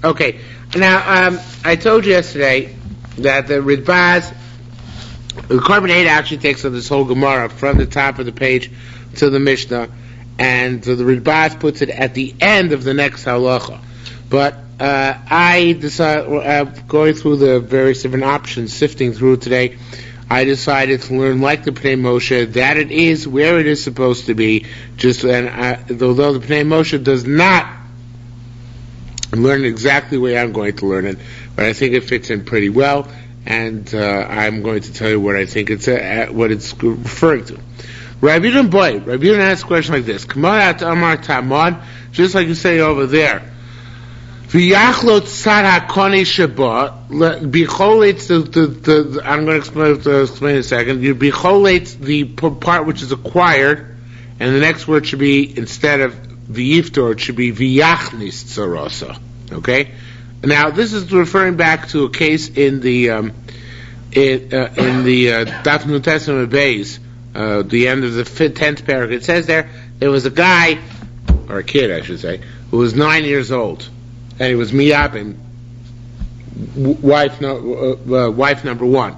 Okay, now I told you yesterday that the Ritbaz, the Carbon 8 actually takes on this whole Gemara from the top of the page to the Mishnah, and the Ritbaz puts it at the end of the next halacha. But I decided, going through the various different options, sifting through today, I decided to learn like the Pnei Moshe, that it is where it is supposed to be, although the Pnei Moshe does not learn it exactly the way I'm going to learn it, but I think it fits in pretty well, and I'm going to tell you what I think what it's referring to. Rabbi Yehuda asks a question like this: Kamat Amar Tamad, just like you say over there. V'yachlot tzad hakoni sheba bicholets I'm going to explain in a second. You bicholets the part which is acquired, and the next word should be, instead of v'yiftor, it should be v'yachnis tzarasa. Okay. Now this is referring back to a case in the Daf Nun Testament Beis, the end of the 10th paragraph. It says there was a guy, or a kid I should say, who was 9 years old, and he was miyabim, wife number one.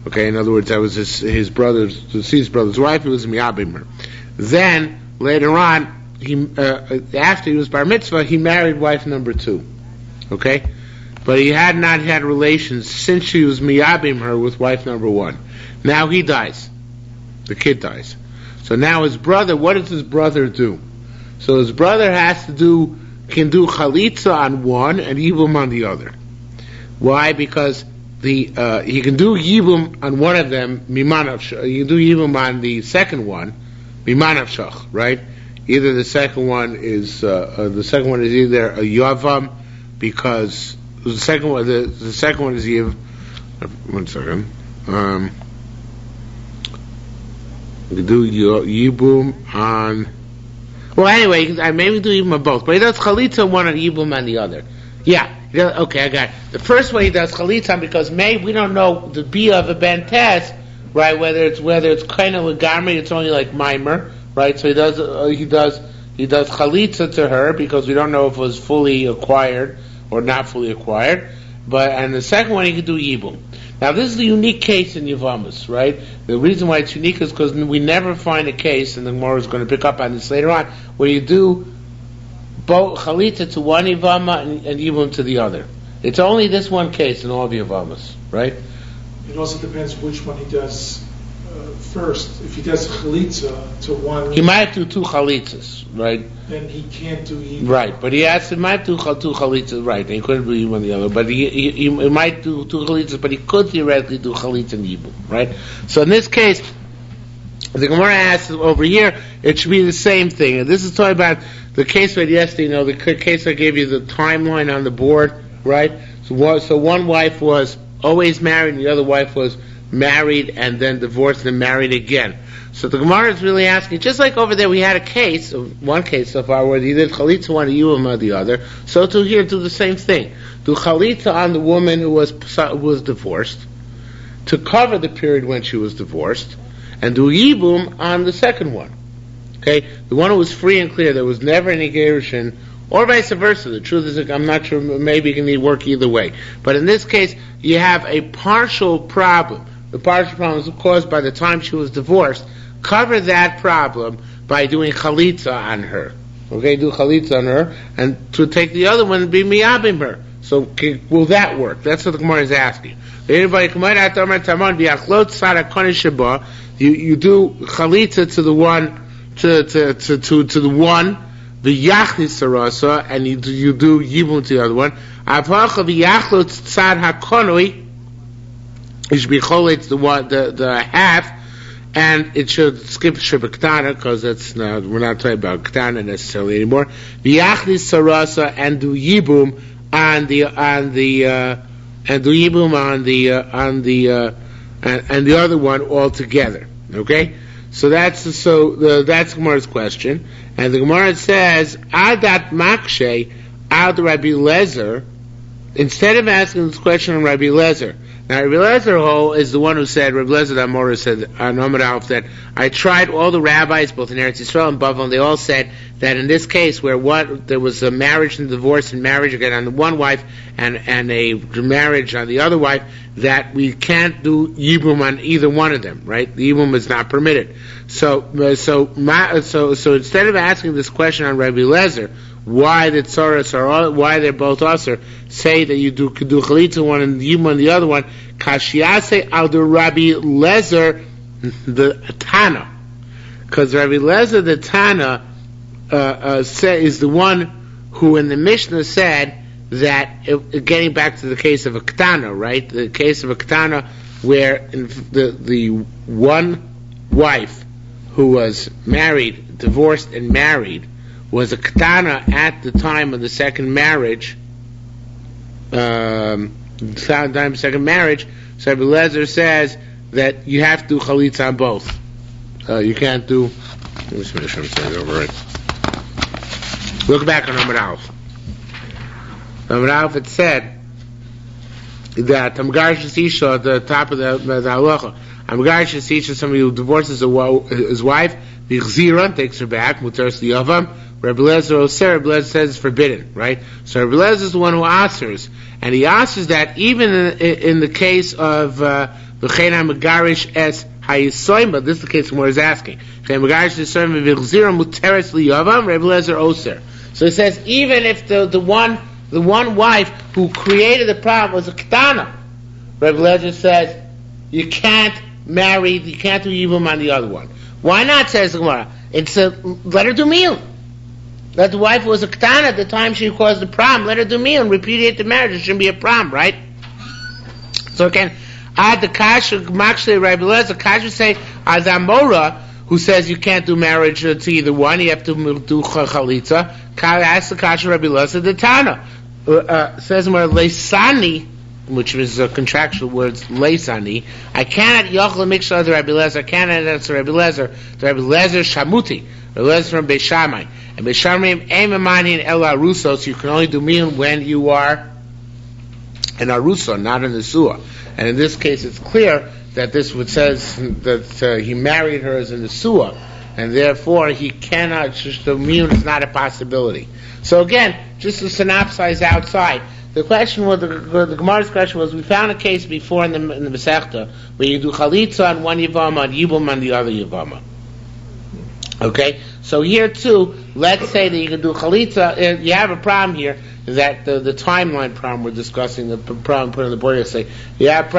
Okay, in other words, that was his brother's, deceased brother's wife. He was miyabim her. Then later on, after he was bar mitzvah, he married wife number two. Okay, but he had not had relations since she was miyabim her with wife number one. Now he dies. The kid dies. So now his brother, what does his brother do? So his brother can do chalitza on one and yibum on the other. Why? Because he can do yibum on one of them, mimanav. You can do yibum on the second one, mimanav shach, right? Either the second one is either a yavam, because the second one is yiv. One second. You do yibum on. Well, anyway, I maybe do yibum on both, but he does chalitza on one and yibum on the other. Yeah. Okay, I got it. The first one he does chalitza because we don't know the bia of a ben test, right? Whether it's kind of legamri, it's only like mimer, right? So he does chalitza to her because we don't know if it was fully acquired or not fully acquired. And the second one he could do yibum. Now this is the unique case in Yevamos, right? The reason why it's unique is because we never find a case, and the Gemara is going to pick up on this later on, where you do both chalitza to one Yevama and yibum to the other. It's only this one case in all of Yevamos, right? It also depends which one he does first. If he does chalitza to one, he might do two chalitzas, right? Then he can't do yibum. Right, but he might do two chalitzas, right? And he couldn't do yibum on the other, but he might do two chalitzas, but he could theoretically do chalitza and yibum, right? So in this case, the Gemara asks over here, it should be the same thing. And this is talking about the case we had yesterday. The case I gave you the timeline on the board, right? So one wife was always married, and the other wife was married and then divorced and married again. So the Gemara is really asking, just like over there we had one case so far where he did chalitza one and yibum on the other, so to here do the same thing. Do chalitza on the woman who was divorced to cover the period when she was divorced, and do yibum on the second one. Okay, the one who was free and clear, there was never any gerushin, or vice versa. The truth is, I'm not sure, maybe it can work either way. But in this case, you have a partial problem. The partial problem is caused by the time she was divorced. Cover that problem by doing chalitza on her. Okay, do chalitza on her, and to take the other one and be miyabim her. So, will that work? That's what the Gemara is asking. You do chalitza to the one, to the one, the yachnis sarasa, and you do yibum to the other one. Avacha v'yachlot tzad hakonoi, it should be choletz the half, and it should skip shebekhtana because we're not talking about ktana necessarily anymore. V'yachnis sarasa, and do yibum and the other one all together. Okay, so that's Gemara's question, and the Gemara says Adat Makshe Ad Rabbi Lezer. Instead of asking this question on Rabbi Lezer, Now, Rabbi Lezer is the one who said, Rabbi Lezer the Amora said on Amud Aleph, that I tried all the rabbis, both in Eretz Yisrael and Bavel, and they all said that in this case where there was a marriage and divorce and marriage again on the one wife and a marriage on the other wife, that we can't do Yibum on either one of them, right? The Yibum is not permitted. So instead of asking this question on Rabbi Lezer, why the tzoros are why they're both usher, say that you could do chalitza one and yibum on the other one. Kashiyase al the Rabbi Lezer the Tana, because Rabbi Lezer the Tana is the one who in the Mishnah said that getting back to the case of a ketana, right? The case of a ketana where the one wife who was married, divorced and married, was a ketana at the time of the second marriage. So Rabbi Lezer says that you have to do chalitza on both. You can't do. Let me just make sure I'm saying it over right. Look back on Amud Aleph. Amud Aleph, it said that Amgar Shesisha at the top of the halacha. Amgar Shesisha, somebody who divorces his wife, the Chzira takes her back. Muteres liyavam. Rabbi Lezer says it's forbidden, right? So Rabbi Lezer is the one who answers, and he answers that even in the case of v'chein megarish es hayisoim, but this is the case where he's asking. V'chein megarish hayisoim v'chzira muteres liyavam. Rabbi Lezer oser. So he says even if the one wife who created the problem was a ketana, Rabbi Lezer says you can't do yibum on the other one. Why not? Says the Gemara. Let her do miyun. That the wife was a ketana at the time she caused the problem. Let her do miyun, repudiate the marriage. It shouldn't be a problem, right? So again, add the kasha, makshli Rabbi Lezer, kasha say as Amora, who says you can't do marriage to either one. You have to do chalitza. Ask the kasha Rabbi Lezer the Tana. Says where leisani, which is contractual words, leisani. I cannot yochel mix other Rabbi Lezer. I cannot answer Rabbi Lezer. The Rabbi Lezer shamuti. Rabbi Lezer from Beis Shammai. And Beis Shammai aim amani el arusos. You can only do miyun when you are an aruso, not an nesua. And in this case, it's clear that this would says that he married her as a nesua, and therefore he cannot. Just the miyun is not a possibility. So again, just to synopsize outside, the question was the Gemara's question was: we found a case before in the Masechta where you do chalitza on one yivama and yibum on the other yivama. Okay, so here too, let's say that you can do chalitza. You have a problem here that the timeline problem we're discussing, the problem put on the board yesterday. You have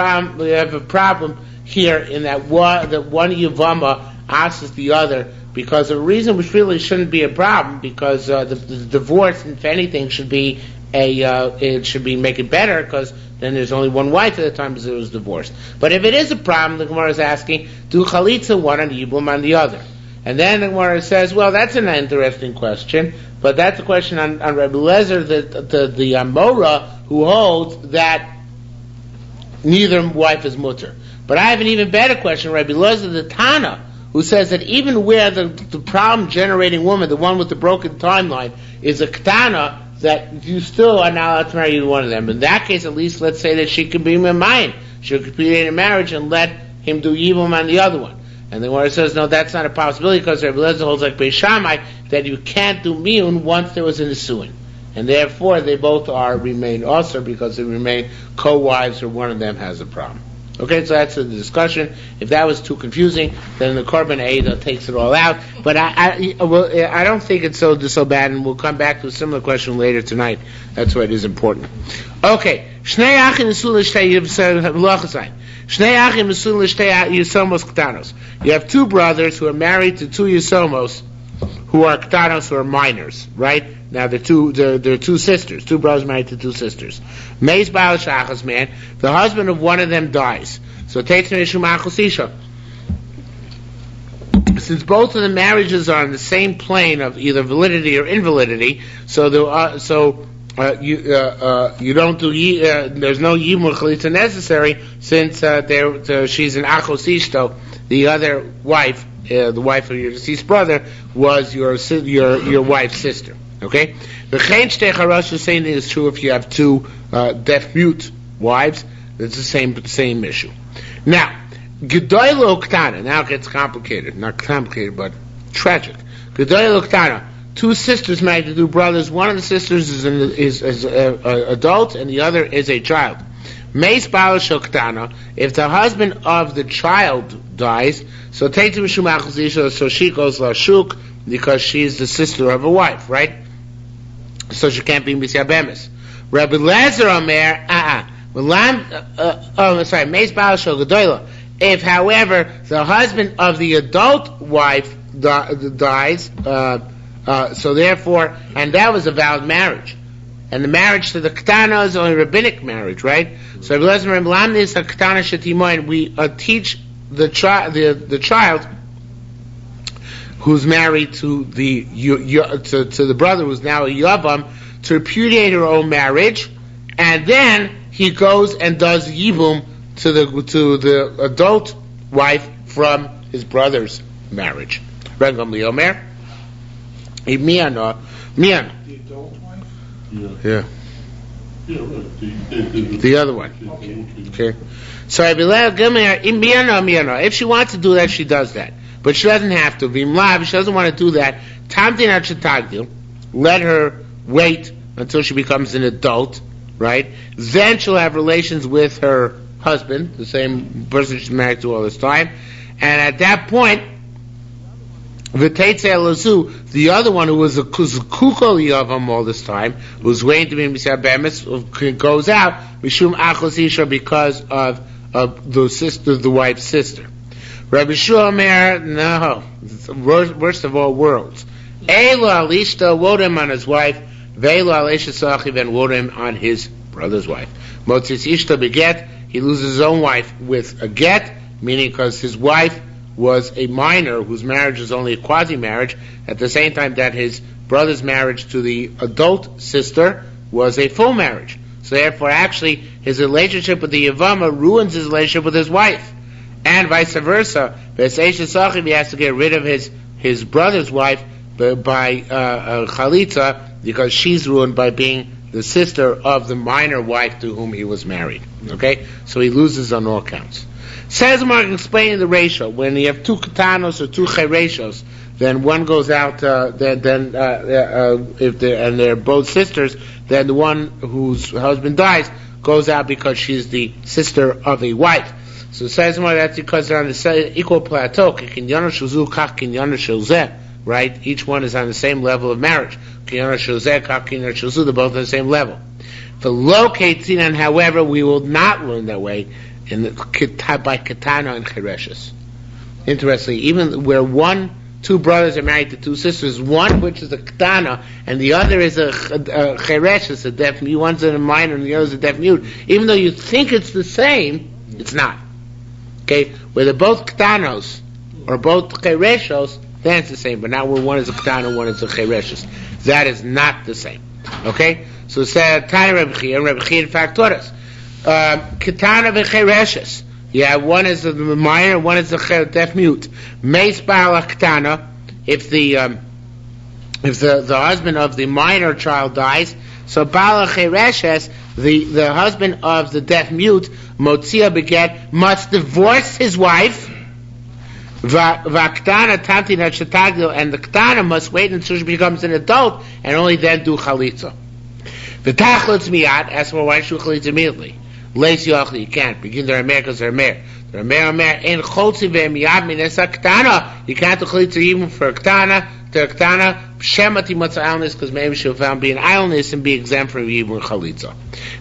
a problem here in that one yivama asks the other, because a reason which really shouldn't be a problem, because the divorce, if anything, should be it should be make it better, because then there's only one wife at the time because it was divorced. But if it is a problem, the Gemara is asking, do chalitza one and yibum on the other. And then the Gemara says, well, that's an interesting question, but that's a question on Rabbi Lezer, the Amora, who holds that neither wife is mutter. But I have an even better question, Rabbi Lezer, the Tana, who says that even where the problem generating woman, the one with the broken timeline, is a ketana, that you still are not allowed to marry either one of them. In that case, at least let's say that she could be mine. She could create a marriage and let him do yibum on the other one. And the Gemara says, no, that's not a possibility, because Rabbi Lezer holds like Beis Shammai that you can't do miyun once there was an isuin. And therefore, they both remain also because they remain co-wives, or one of them has a problem. Okay, so that's the discussion. If that was too confusing, then the Korban Eidah takes it all out. But I don't think it's so bad, and we'll come back to a similar question later tonight. That's why it is important. Okay, Shnei Achim Nesul L'Shtei Yisomos Ktanos. You have two brothers who are married to two Yisomos who are Ktanos, who are minors, right? Now they're two sisters, two brothers married to two sisters. Meis Baal Shachas, man, the husband of one of them dies. So takes Mishum Achos Isha. Since both of the marriages are on the same plane of either validity or invalidity, so you don't do there's no yibum chalitza necessary, since she's an achos ishto. The other wife, the wife of your deceased brother, was your wife's sister. Okay, the chen shtei charashos, saying is true if you have two deaf mute wives. It's the same issue. Now, Gedoylo Ktana, now it gets complicated. Not complicated, but tragic. Gedoylo Ktana, two sisters married to two brothers. One of the sisters is an adult, and the other is a child. Meis Baal Shoktana, if the husband of the child dies, so take to Mishum, so she goes Lashuk, because she's the sister of a wife, right? So she can't be Misyabemis. Rabbi Lezer Omer, Meis Baal Shogadoyla. If, however, the husband of the adult wife dies, so therefore, and that was a valid marriage. And the marriage to the Ketana is only rabbinic marriage, right? So we teach the child who's married to the brother who's now a Yavam to repudiate her own marriage, and then he goes and does Yibum to the adult wife from his brother's marriage. Regam Liomer. Miano. The adult wife? Yeah. Yeah, right. The other one. Okay. So if she wants to do that, she does that. But she doesn't have to. If she doesn't want to do that, let her wait until she becomes an adult, right? Then she'll have relations with her husband, the same person she's married to all this time. And at that point, the other one who was a kukol yavam all this time, who's waiting to be misabemis, goes out mishum achos isha because of the wife's sister. Rabbi Shuamer, no, worst of all worlds. Eila alishta wote him on his wife, veila alisha sachiv and wote him on his brother's wife. Motzis ishta beget, he loses his own wife with a get, meaning because his wife was a minor whose marriage is only a quasi-marriage, at the same time that his brother's marriage to the adult sister was a full marriage. So therefore, actually, his relationship with the Yavama ruins his relationship with his wife. And vice versa. He has to get rid of his brother's wife by Chalitza, because she's ruined by being the sister of the minor wife to whom he was married. Okay? So he loses on all counts. Says Mark explaining the ratio. When you have two katanos or two cheireshos, then one goes out. If they're both sisters, then the one whose husband dies goes out because she's the sister of a wife. So says Mark that's because they're on the equal plateau. Right? Each one is on the same level of marriage. They're both on the same level. For locating, and however, we will not learn that way by Ketana and Chereshes. Interestingly, even where two brothers are married to two sisters, one which is a Ketana and the other is a Chereshes, a deaf mute, one's a minor and the other's a deaf mute, even though you think it's the same, it's not. Okay? Where they're both Ketanos or both Chereshos, then it's the same. But now where one is a Ketana, one is a Chereshes. That is not the same. Okay? So Tani Rebbe Chia, and Rebbe Chia in fact taught us. Ketana v'chereshes. Yeah, one is a minor, one is a deaf mute. Meis ba'al ketana. If the husband of the minor child dies, so ba'al chereshes, the husband of the deaf mute, motzia beget, must divorce his wife. V'aktana tantina shetagdil, and the ketana must wait until she becomes an adult, and only then do chalitza. V'tachlutz miyat, ask for why she do chalitza immediately. Lazy you can't begin the Ramer because they're Ramer. The Ramer in Cholzi ve'miyad minesa Ketana. You can't do chalitza even for Ketana to Ketana. Shemati matzah islandness, because maybe she'll found be an islandness and be exempt from even chalitza.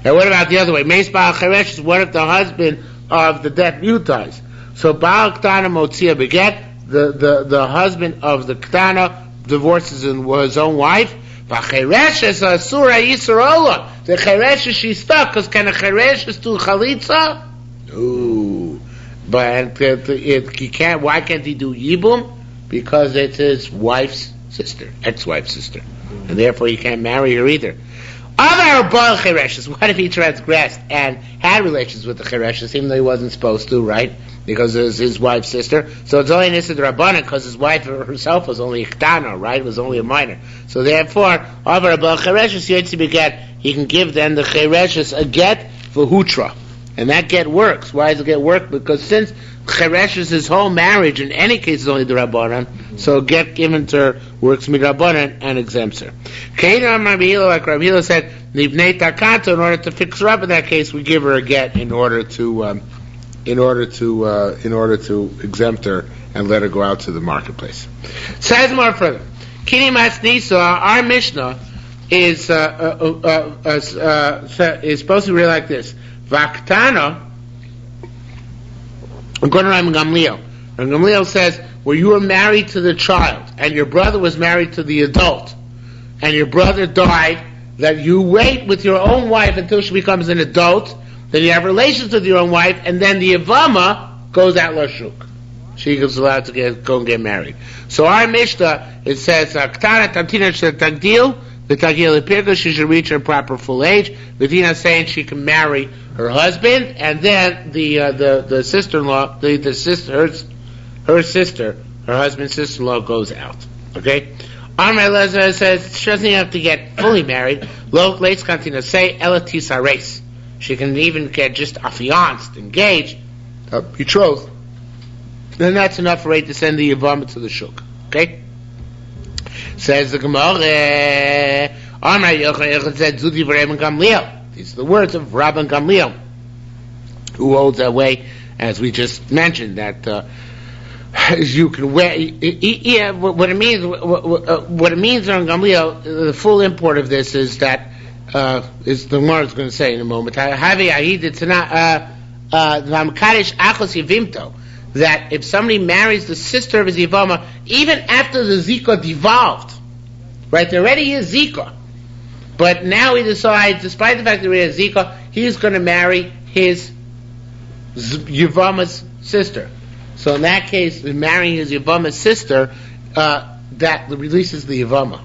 Now what about the other way? Meis Baal Cheresh, what if the husband of the deaf mute dies? So Baal Ketana motzia beget, the husband of the Ketana divorces his own wife. V'chereshes asura yisraola. The chereshes she's stuck because can a chereshes do chalitza? Ooh, but he can't. Why can't he do yibum? Because it's his wife's sister, ex-wife's sister, and therefore he can't marry her either. Other bal chereshes. What if he transgressed and had relations with the chereshes, even though he wasn't supposed to, right? Because it was his wife's sister. So it's only Nissa Rabbanan because his wife herself was only a Chtana, right? It was only a minor. So therefore, over a Bal Chereshes, he can give then the Chereshes a get for Hutra. And that get works. Why does it get work? Because since Chereshes, his whole marriage, in any case, is only the Rabbanan, so get given to her works Rabbanan and exempts her. Rabbi Hillel, like Rabbi Hillel said, Nivnei Takanta, in order to fix her up in that case, we give her a get in order to exempt her and let her go out to the marketplace. Says more further. Kini Masnisa, our Mishnah is supposed to read like this. Vaktana, I'm going to Rabbi Gamliel. Rabbi Gamliel says, where you were married to the child, and your brother was married to the adult, and your brother died, that you wait with your own wife until she becomes an adult, then you have relations with your own wife, and then the Yevama goes out Lashuk. She is allowed to go and get married. So our Mishnah, it says, Ktana Tantina Tagdil, the Tagil Epirka, she should reach her proper full age. The Dina saying she can marry her husband, and then the sister-in-law, her sister, her husband's sister-in-law goes out. Okay? Amar Elazar says she doesn't have to get fully married. Lo leitz kantina say elatis hares. She can even get just affianced, engaged, betrothed. Then that's enough for her to send the Yavama to the Shuk. Okay? Says the Gemara, Amar Yochanan said Zudi v'Rabban Gamliel. These are the words of Rabban Gamliel, who holds that way, as we just mentioned, that you can wear. What it means, what it means, Rabban Gamliel. The full import of this is that is the Gemara is going to say in a moment. That if somebody marries the sister of his Yavama, even after the Zika devolved, right? There already is Zika. But now he decides, despite the fact that he has Zika, he's going to marry his Yavama's sister. So in that case, marrying his Yavama's sister, that releases the Yavama.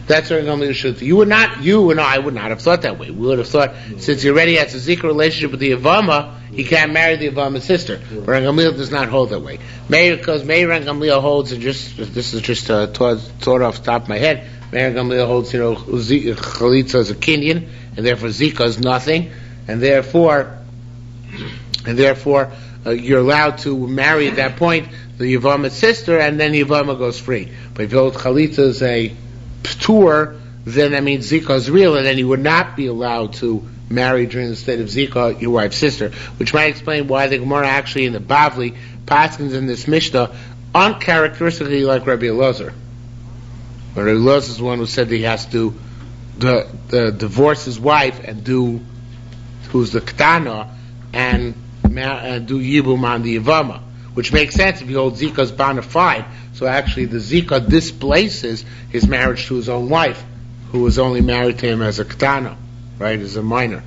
That's what I'm going to shoot. You and I would not have thought that way. We would have thought, since he already has a Zika relationship with the Yavama, he can't marry the Yavama's sister. But Gamliel does not hold that way. Maybe because Gamliel holds, and this is just thought off the top of my head, Gamliel holds, Chalitza is a Kenyan, and therefore Zika is nothing, and therefore you're allowed to marry at that point the Yavama's sister, and then the Yavama goes free. But if you hold Chalitza is a Ptur, then that means Zika is real, and then you would not be allowed to marry during the state of Zika your wife's sister, which might explain why the Gemara actually in the Bavli paskins in this Mishnah uncharacteristically like Rabbi Elazar. But Rabbi Elazar is the one who said that he has to divorce his wife and do who's the Ktana and do Yibum on the Yavama, which makes sense if you hold Zika's bona fide. So actually the Zika displaces his marriage to his own wife, who was only married to him as a Ktana, right, as a minor.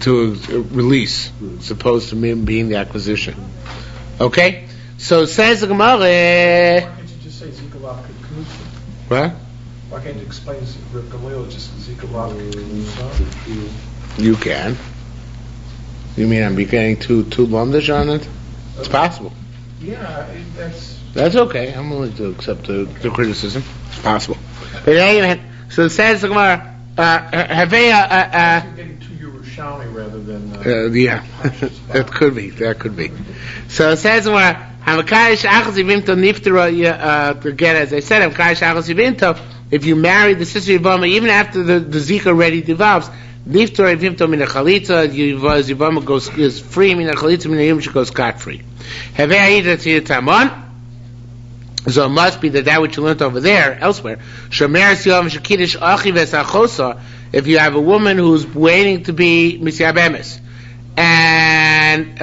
To release, supposed to mean being the acquisition. Okay? So it says the Gemara. Why can't you just say Zika Lav K'Knusa? What? Why can't you explain Reb Gamliel just Zika Lav K'Knusa? You can. You mean I'm beginning too blundish on it? It's possible. Yeah, that's okay. I'm willing to accept the criticism. It's possible. But anyway, so it says the Gemara. Getting to Yerushalmi rather than. Yeah, that could be. So it says again, as I said, if you marry the sister Yavama, even after the Zika already develops, Niftar Yivimto min Chalitza, Yavama is free, min Chalitza min Yom, she goes scot free. So it must be that which you learned over there, elsewhere. If you have a woman who's waiting to be Misyab Emes, and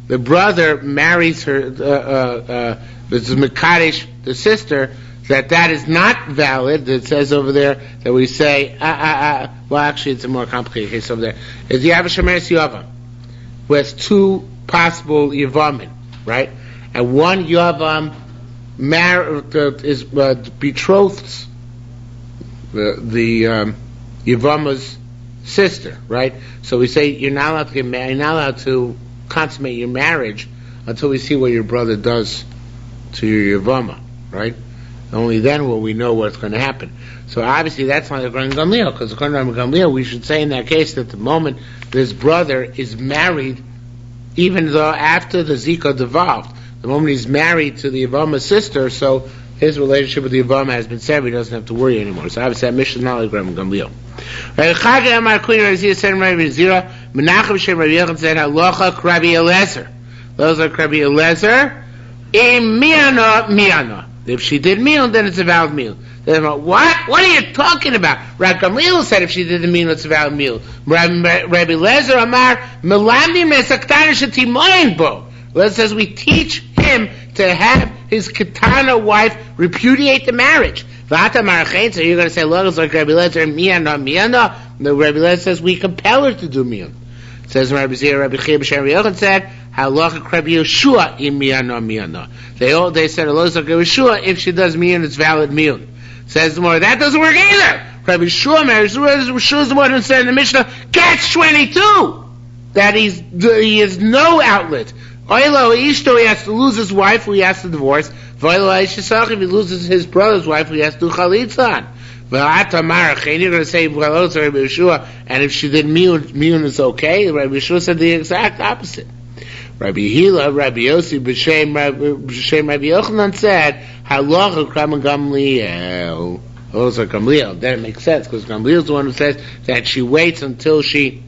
the brother marries her, this is Mekadesh, the sister, that is not valid. It says over there that we say, well, actually, it's a more complicated case over there. Is you have a Shemeres Yavam, who has two possible Yavamin, right? And one Yavam is betrothed the Yavama's sister, right? So we say you're not allowed to get married, you're not allowed to consummate your marriage until we see what your brother does to your Yavama, right? Only then will we know what's going to happen. So obviously that's not according to Gamliel, because according to Gamliel, we should say in that case that the moment this brother is married, even though after the Zika devolved, the moment he's married to the Yevama's sister, so his relationship with the Yevama has been severed, he doesn't have to worry anymore. So obviously that mission is not like Gamliel. Menachem Shem Rabbi Yochanan said, Halacha Rabbi Eliezer. Those are Rabbi Eliezer. Miana. If she did miyun, then it's a valid miyun. What? What are you talking about? Rabbi Gamliel said if she did the miyun, it's a valid miyun. Rabbi Eliezer Amar, Melamdi Mesaktana Shetimoyin Bo. It says we teach him to have his katana wife repudiate the marriage. So you're going to say, look, like Rabbi Eliezer, miyana. The Rabbi Eliezer says we compel her to do miyun. It says Rabbi Zia, Rabbi Chia, B'Shem Rabbi Yochanan said, halacha Rabbi Yeshua im miyana. They said halacha Rabbi Yeshua, if she does miyun, it's valid miyun. Says the more that doesn't work either. Rabbi Yeshua is the one who said in the Mishnah, catch 22, that he has no outlet. Oilo ishto, he has to lose his wife, who he has to divorce. Oilo ishisach, if he loses his brother's wife, who he has to do chalitza on. And you're going to say, well, it's Rabbi Yeshua, and if she did miyun is okay. Rabbi Yeshua said the exact opposite. Rabbi Hila, Rabbi Yossi, B'Shem Rabbi Yochanan said, halacha Kram Gamliel. Those are Gamliel. Then it makes sense, because Gamliel is the one who says that she waits until she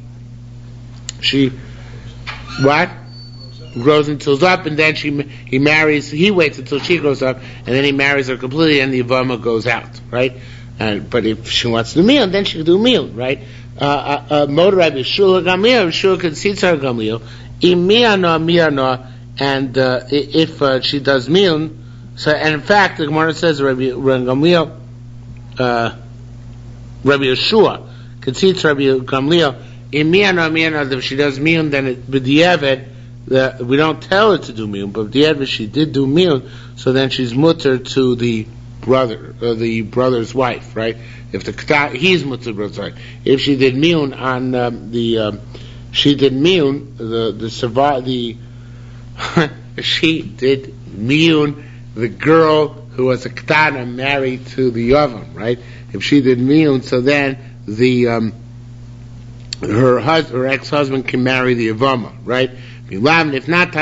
grows until up, and then he waits until she grows up, and then he marries her completely, and the Yevama goes out, right? But if she wants to do meal, then she can do meal, right? Motor Rabbi Shua Gamliel, Shua concedes her Gamliel, Miyana, and if she does meal, so, and in fact, the Gemara says Rabbi Gamliel, Rabbi Yeshua concedes Rabbi Gamliel, Miyana, if she does meal, then it b'diavad, we don't tell her to do meal, but b'diavad she did do meal, so then she's mutter to the brother, the brother's wife, right? If he's mutter brother's wife. If she did miyun on she did miyun she did miyun the girl who was a ketana married to the yavam, right? If she did miyun, so then her ex-husband can marry the yavama, right? If not,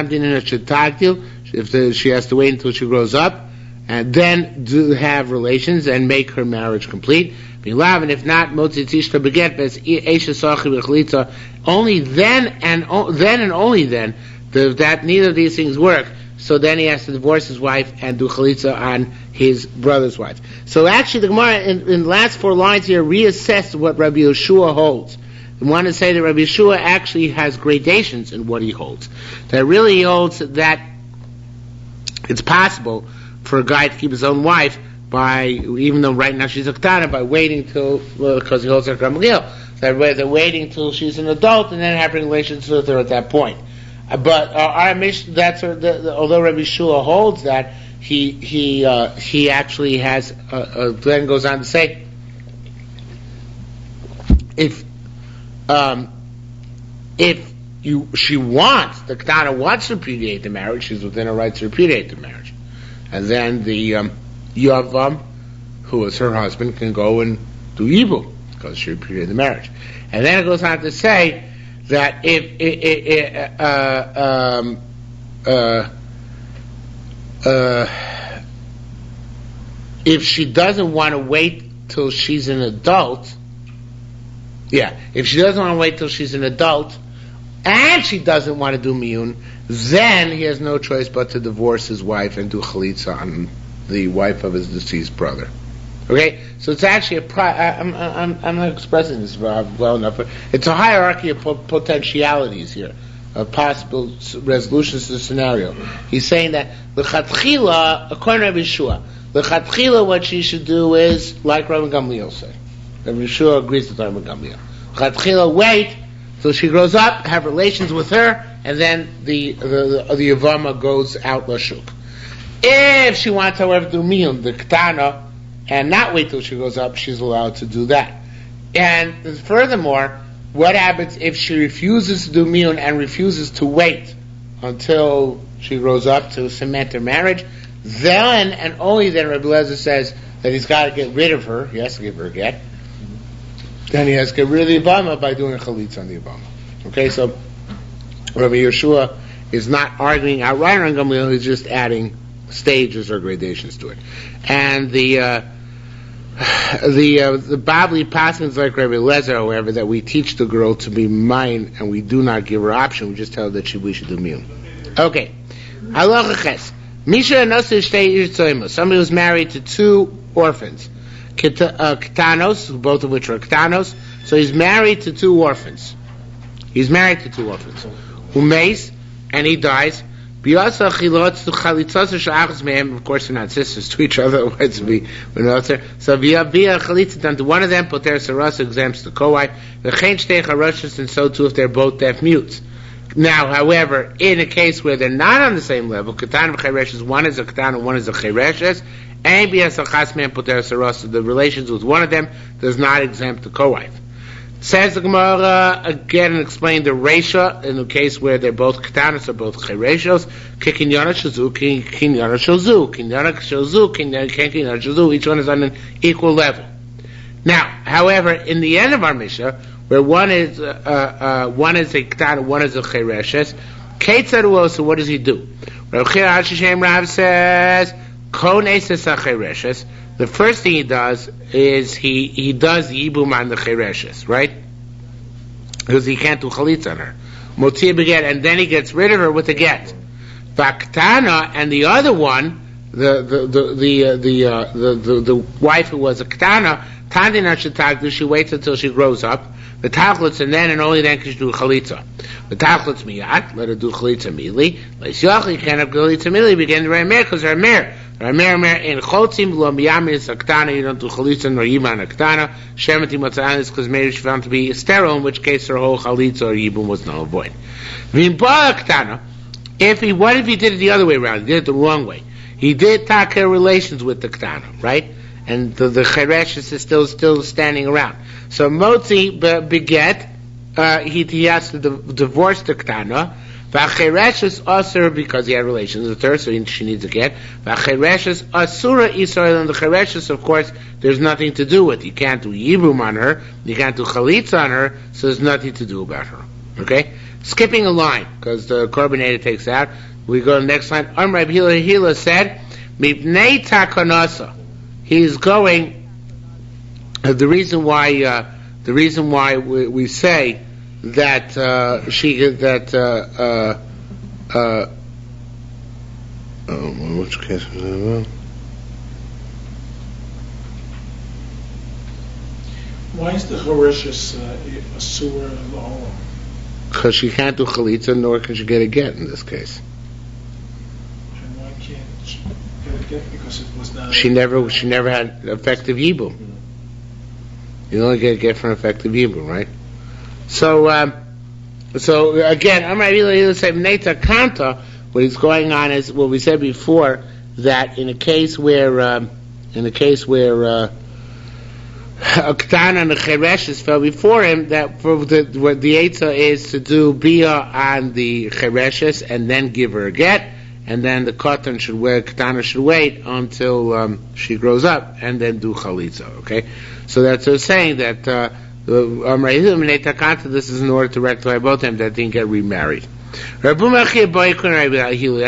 if she has to wait until she grows up, and then do have relations and make her marriage complete. And if not, only then and only then that neither of these things work. So then he has to divorce his wife and do chalitza on his brother's wife. So actually, the Gemara in the last 4 lines here reassessed what Rabbi Yeshua holds. I want to say that Rabbi Yeshua actually has gradations in what he holds. That really he holds that it's possible for a guy to keep his own wife by, even though right now she's a ketana, by waiting till, because he holds her Gamliel. They're waiting till she's an adult and then having relations with her at that point. But our mission, although Rabbi Shua holds that, he actually has, then goes on to say, if she wants, the ketana wants to repudiate the marriage, she's within her right to repudiate the marriage. And then the Yavam, who is her husband, can go and do evil because she repudiated the marriage. And then it goes on to say that if she doesn't want to wait till she's an adult, if she doesn't want to wait till she's an adult, and she doesn't want to do miyun, then he has no choice but to divorce his wife and do chalitza on the wife of his deceased brother. Okay, so it's actually I'm not expressing this well enough, but it's a hierarchy of potentialities here, of possible resolutions to the scenario. He's saying that l'chatchila, according to Rabbi Yeshua, l'chatchila what she should do is like Rabbi Gamliel said. Rabbi Yeshua agrees with Rabbi Gamliel. L'chatchila, wait till she grows up, have relations with her, and then the Yavama goes out lashuk. If she wants, however, to do miyun, the ketana, and not wait till she grows up, she's allowed to do that. And furthermore, what happens if she refuses to do miyun and refuses to wait until she grows up to cement her marriage? Then and only then Rabbi Eliezer says that he's got to get rid of her. He has to give her a get. Then he has to get rid of the Ibama by doing a chalitza on the Ibama. Okay, so Rabbi Yeshua is not arguing outright on Gamliel, he's just adding stages or gradations to it. And the Babli Paskins like Rabbi Eliezer, however, that we teach the girl to be mine and we do not give her option, we just tell her that we should do miyun. Okay. Halacha ches. Misha Nasa Shtei Yirtzoimos. Somebody who's married to two orphans. Ketanos, both of which are Ketanos. So he's married to two orphans. Umeis, and he dies. Of course, we're not sisters to each other, otherwise we're not there. So via chalitza done to one of them, poter sarasa exempts the co-wife. And so too if they're both deaf mutes. Now, however, in a case where they're not on the same level, Ketan and Chereshes, one is a Ketan and one is a Chereshes, and the relations with one of them does not exempt the co-wife. Says the Gemara again and explain the Reisha in the case where they're both Ketanos or both Chereshos, Kinyana Shazu, Kinyana Shazu, Kinyana Shazu, Kinyana Shazu, each one is on an equal level. Now, however, in the end of our Mishnah, where one is a Ketan and one is a Chereshes, so what does he do? Rav says, the first thing he does is he does the Yibum on the Chereshes, right? Because he can't do Chalitza on her. Motzia beget, and then he gets rid of her with a get. Vaktana, and the other one, the wife who was a Ketana, Tandina Shetagdu, she waits until she grows up. The Tachlitz, and then and only then can she do Chalitza. The Tachlitz miyat, let her do Chalitza immediately. Leisyochi can't have Chalitza immediately, begin to Ramer, because Ramer in Chotzim, lo miyamin is a Ketana, you don't do Chalitza nor Yibum on a Ketana. Shemati Matzah is because maybe she found to be sterile, in which case her whole Chalitza or Yibum was null and void. V'imba Ketana, what if he did it the other way around? He did it the wrong way. He did take her relations with the Ketana, right? And the Chereshes is still standing around. So Motzi beget, he has to divorce the Ketana. V'chereshes asur because he had relations with her, so she needs a get. V'chereshes asura Israel, and the Chereshes, of course, there's nothing to do with. You can't do Yibum on her, you can't do Chalitza on her, so there's nothing to do about her. Okay? Skipping a line, because the carbonated takes out. We go to the next line. Rabbi Hila said, Mipnei takanasa. He's going. The reason why we say that which case? Why is the Chereshes asur l'olam? Because she can't do chalitza, nor can she get a get in this case. And why can't she get a get? Because it was not. She never had effective yibum. You only get a get from effective yibum, right? So again, I'm really saying Neta Kanta. What is going on is what we said before, that in a case where a Ketan and a Chereshes fell before him, that for what the Eitzah is to do Bia on the Chereshes and then give her a get, and then the Ketana should wait until she grows up and then do Chalitza. Okay, so that's saying that this is in order to rectify both of them that they didn't get remarried. That's for Rabbi Hila.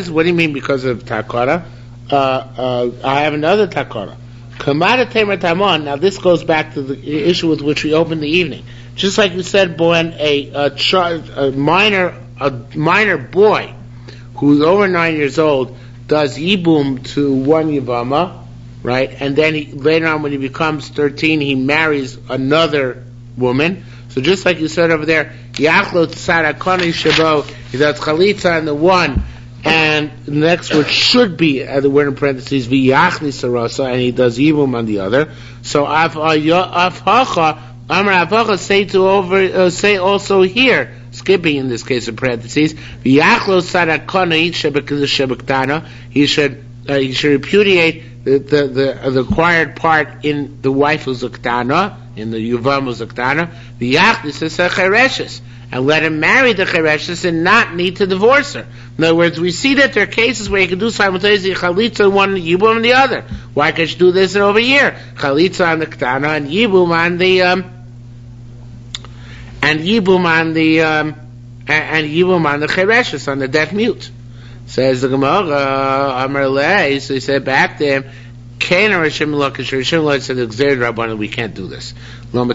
What do you mean because of Takara? I have another takara. Kamada Temer Tamon. Now this goes back to the issue with which we opened the evening. Just like you said, when a minor boy who's over 9 years old does yibum to one yivama, right? And then later on, when he becomes 13, he marries another woman. So just like you said over there, Yachlot Sarakoni Shabo, he does chalitza on the one. And the next word should be, the word in parentheses, v'yachli sarasa, and he does yibum on the other. So Afhacha say also here, skipping in this case in parentheses, v'yachlo sarakana shebektana, he should repudiate the acquired part in the wife who's a ktana, in the yuvam who's a ktana, v'yachli says chereshes. and let him marry the chereshes and not need to divorce her. In other words, we see that there are cases where you can do simultaneously chalitza on one, yibum on the other. Why can't you do this over here? Chalitza on the ketana and yibum on the chereshes, on the deaf mute. Says the Gemara, Amar Lei, so he said back to him, Kain or Hashem Lokish, Hashem Lokish said, Xer Rabbanan, we can't do this. We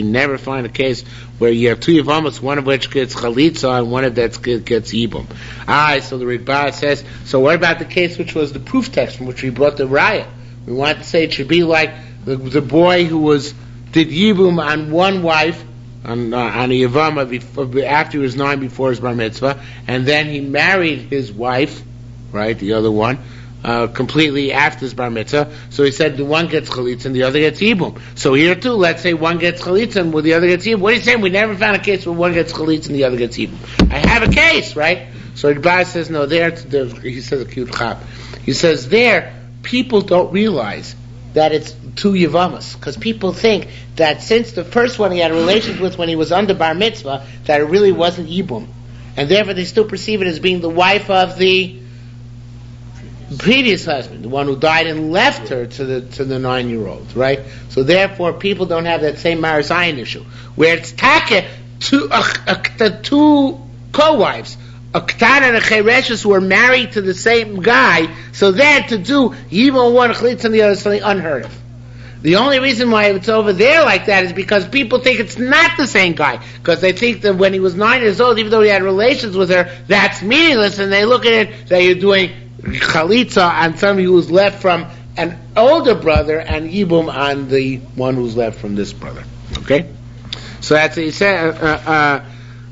never find a case where you have two Yevamos, one of which gets Chalitza and one of that gets Yibum. So the Ritba says, so what about the case which was the proof text from which we brought the Raya? We want to say it should be like the boy who did Yibum on one wife, on a Yevama after he was 9 before his bar mitzvah, and then he married his wife, right, the other one, completely after his bar mitzvah. So he said the one gets chalitza and the other gets yibum. So here too, let's say one gets chalitza and the other gets yibum. What are you saying? We never found a case where one gets chalitza and the other gets yibum. I have a case, right? So the Bar says no. He says a cute chap. He says there people don't realize that it's two Yevamas, because people think that since the first one he had relations with when he was under bar mitzvah, that it really wasn't yibum, and therefore they still perceive it as being the wife of the previous husband, the one who died and left her to the 9-year-old, right? So therefore people don't have that same Maris Ayin issue, where it's take the two co-wives, a Ktan and a Chereshes, who were married to the same guy, so then to do Yibum one, Chalitza and the other, something unheard of. The only reason why it's over there like that is because people think it's not the same guy, because they think that when he was 9 years old, even though he had relations with her, that's meaningless, and they look at it that you're doing Chalitza on somebody who was left from an older brother and Yibum on the one who's left from this brother. Okay? So that's what he said.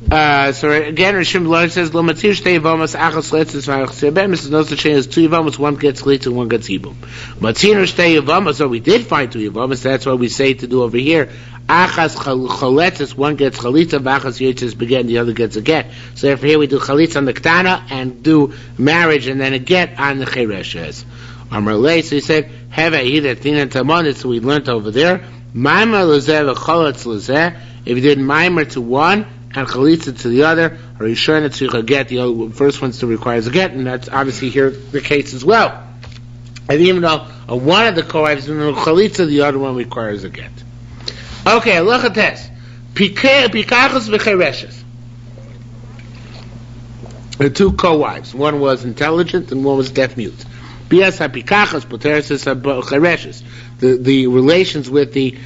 So again, Rishim Lord says, "Lo matir shtei yevamos achas letzes v'achas yebem." This is no such thing as two yevamos. One gets chalitza and one gets yibum. Matir shtei yevamos. So we did find two yevamos. That's what we say to do over here. Achas chaletzes. One gets chalitza, v'achas yitzes begin. The other gets a get. So therefore here we do chalitza on the ketana and do marriage and then a get on the chereshes. Amar Lei. So he said, "Heva either tina tamon." So we learned over there. Maimer lezeh v'chaletz lezeh. If you did maimer to one and chalitza to the other, or you sure that you get the first one still requires a get, and that's obviously here the case as well. And even though one of the co-wives is chalitza, the other one requires a get. Okay, look at this. Pikachos v'chereshes. The two co-wives. One was intelligent and one was deaf mute. Bias ha-pikachos poteres ha-chereshes. The relations with the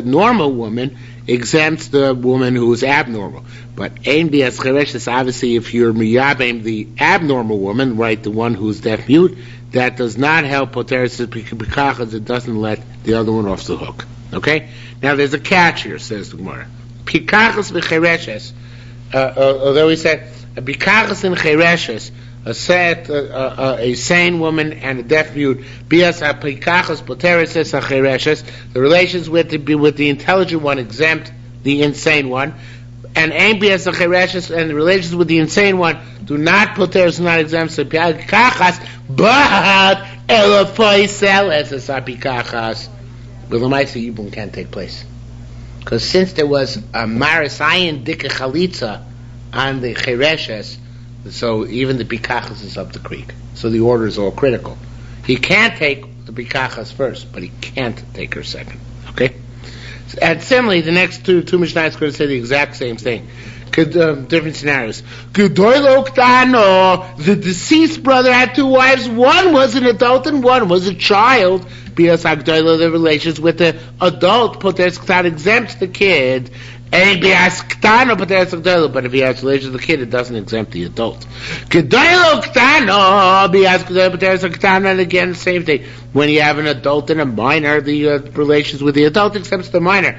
normal woman exempts the woman who is abnormal. But ein bias chereshes, obviously, if you're miyabim the abnormal woman, right, the one who's deaf mute, that does not help poteres pikachos. It doesn't let the other one off the hook. Okay. Now there's a catch here, says the Gemara. Pikachos v'chereshes. Although we said pikachos and chereshes, a sane woman and a deaf mute, bias apikachos poteres hachereshes, the relations with the intelligent one exempt the insane one, and ein bias hachereshes, and the relations with the insane one do not poteres, not exempt the pikachas, but elafoisel as a sapikachas. But the Maisa Yibum can't take place, because since there was a marisayin dika chalitza on the chereshes, so even the pikachas is up the creek. So the order is all critical. He can't take the pikachas first, but he can't take her second. Okay? And similarly, the next two Mishnahs are going to say the exact same thing. Different scenarios. The deceased brother had two wives. One was an adult and one was a child. Because the relations with the adult exempts the kid. But if he has relations with the kid, it doesn't exempt the adult. And again, same thing. When you have an adult and a minor, the relations with the adult exempts the minor.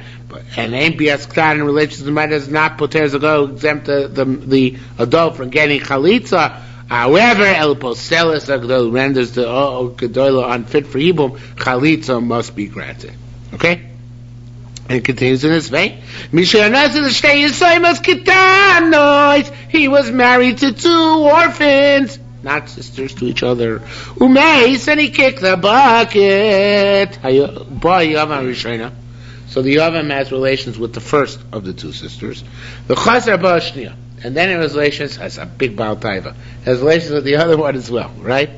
And and relations with the minor does not exempt the adult from getting chalitza. However, El Poselis Agdol renders the Gedola unfit for Yibum, chalitza must be granted. Okay? And it continues in this vein. He was married to two orphans. not sisters to each other. Umeis, and he kicked the bucket. So the Yavam has relations with the first of the two sisters. The Chazar Ba'ashniya, and then in his relations has a big Baal Taiva. Has relations with the other one as well, right?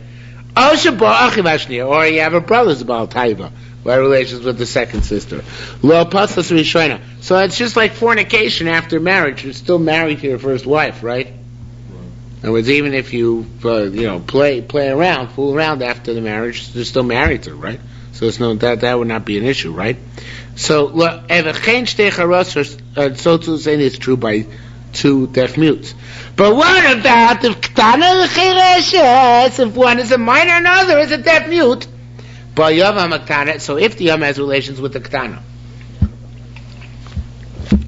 Or you have a brother's Baal Taiva, who had relations with the second sister. Lo Pasas Rishona. So it's just like fornication after marriage. You're still married to your first wife, right? In other words, even if you play around, fool around after the marriage, you're still married to her, right? So it's that would not be an issue, right? So so to say it's true by two deaf mutes. But what about if Ktana l'chireshes? If one is a minor and the other is a deaf mute? But Yavam Ktana. So if the Yom has relations with the Ktana,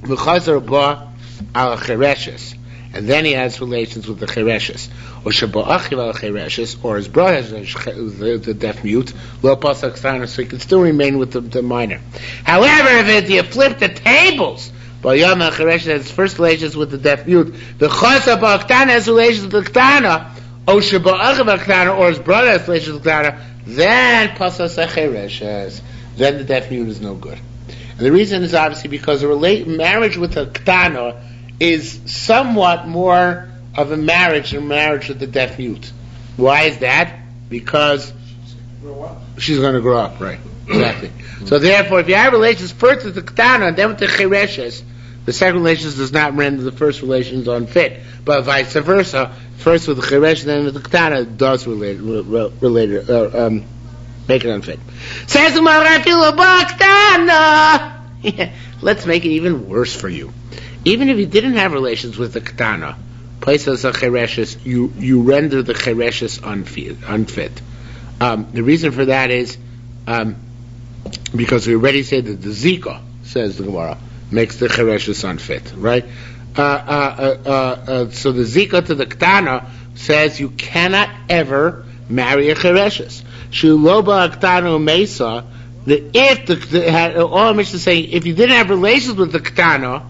v'chazar ba al chireshes, and then he has relations with the chireshes, or shaba'achiv al chireshes, or his brother has the deaf mute, lo pasach Ktana, so he can still remain with the minor. However, if you flip the tables, but Yom HaCheresh has first relations with the deaf mute. The Chasa Ba'Ktana has relations with the Ktana. Or Sheba'achiv Ktana, or his brother has relations with Ktana. Then Pasas HaChereshes. Then the deaf mute is no good. And the reason is obviously because marriage with a Ktana is somewhat more of a marriage than marriage with the deaf mute. Why is that? Because she's going to grow up, right? Exactly. So therefore, if you have relations first with the Ktana and then with the Chereshes, the second relations does not render the first relations unfit. But vice versa, first with the Chereshes and then with the Ktana does make it unfit. Says let's make it even worse for you. Even if you didn't have relations with the Ktana, you render the Chereshes unfit. The reason for that is because we already said that the Zika, says the Gemara, makes the Chereshes unfit, right? So the Zika to the Ktana says you cannot ever marry a Chereshes. Shuloba Ktana Mesa, all I'm saying, if you didn't have relations with the Ktana,